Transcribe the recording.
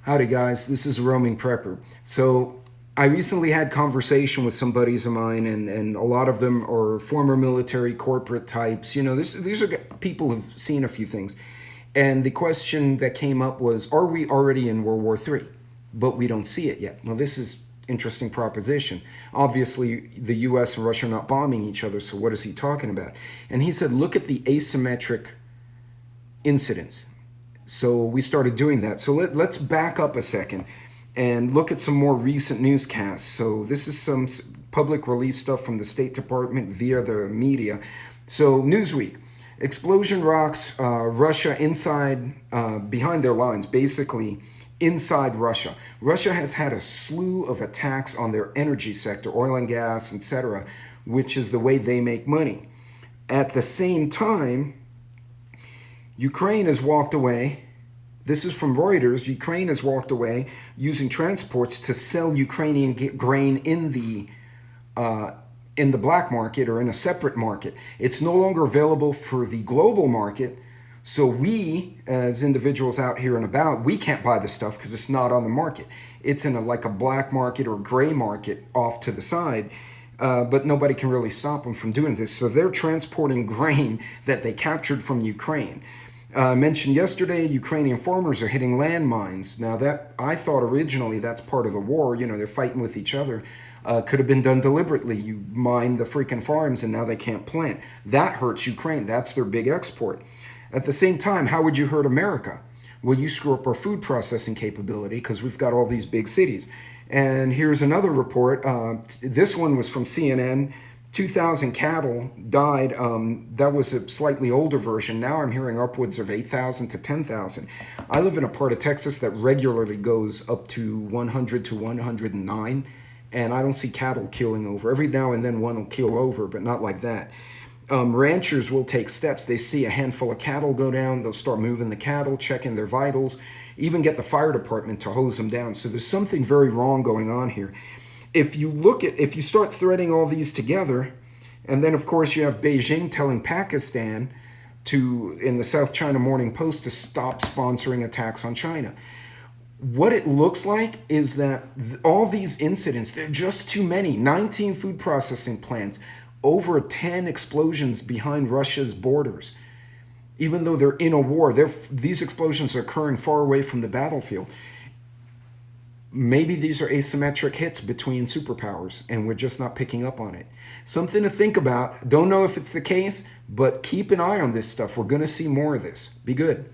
Howdy guys, this is a roaming prepper. So I recently had conversation with some buddies of mine, and a lot of them are former military corporate types. You know, these are people who've seen a few things. And the question that came up was, are we already in World War III? But we don't see it yet. Well, this is interesting proposition. Obviously, the US and Russia are not bombing each other, so what is he talking about? And he said, look at the asymmetric incidents. So we started doing that. So let's back up a second and look at some more recent newscasts. So this is some public release stuff from the State Department via the media. So Newsweek, explosion rocks Russia inside, behind their lines, basically inside Russia. Russia has had a slew of attacks on their energy sector, oil and gas, etc., which is the way they make money. At the same time, Ukraine has walked away. This is from Reuters. Ukraine has walked away using transports to sell Ukrainian grain in the black market or in a separate market. It's no longer available for the global market. So we, as individuals out here and about, we can't buy the stuff because it's not on the market. It's in like a black market or gray market off to the side. But nobody can really stop them from doing this. So they're transporting grain that they captured from Ukraine. I mentioned yesterday, Ukrainian farmers are hitting landmines. Now that, I thought originally that's part of the war, you know, they're fighting with each other. Could have been done deliberately. You mine the freaking farms and now they can't plant. That hurts Ukraine. That's their big export. At the same time, how would you hurt America? Well, you screw up our food processing capability because we've got all these big cities. And here's another report. This one was from CNN. 2,000 cattle died. That was a slightly older version. Now I'm hearing upwards of 8,000 to 10,000. I live in a part of Texas that regularly goes up to 100 to 109, and I don't see cattle killing over. Every now and then one will kill over, but not like that. Ranchers will take steps. They see a handful of cattle go down, they'll start moving the cattle, checking their vitals, even get the fire department to hose them down. So there's something very wrong going on here. If you start threading all these together, and then of course you have Beijing telling Pakistan in the South China Morning Post to stop sponsoring attacks on China. What it looks like is that all these incidents, they're just too many. 19 food processing plants, over 10 explosions behind Russia's borders. Even though they're in a war, these explosions are occurring far away from the battlefield. Maybe these are asymmetric hits between superpowers and we're just not picking up on it. Something to think about. Don't know if it's the case, but keep an eye on this stuff. We're going to see more of this. Be good.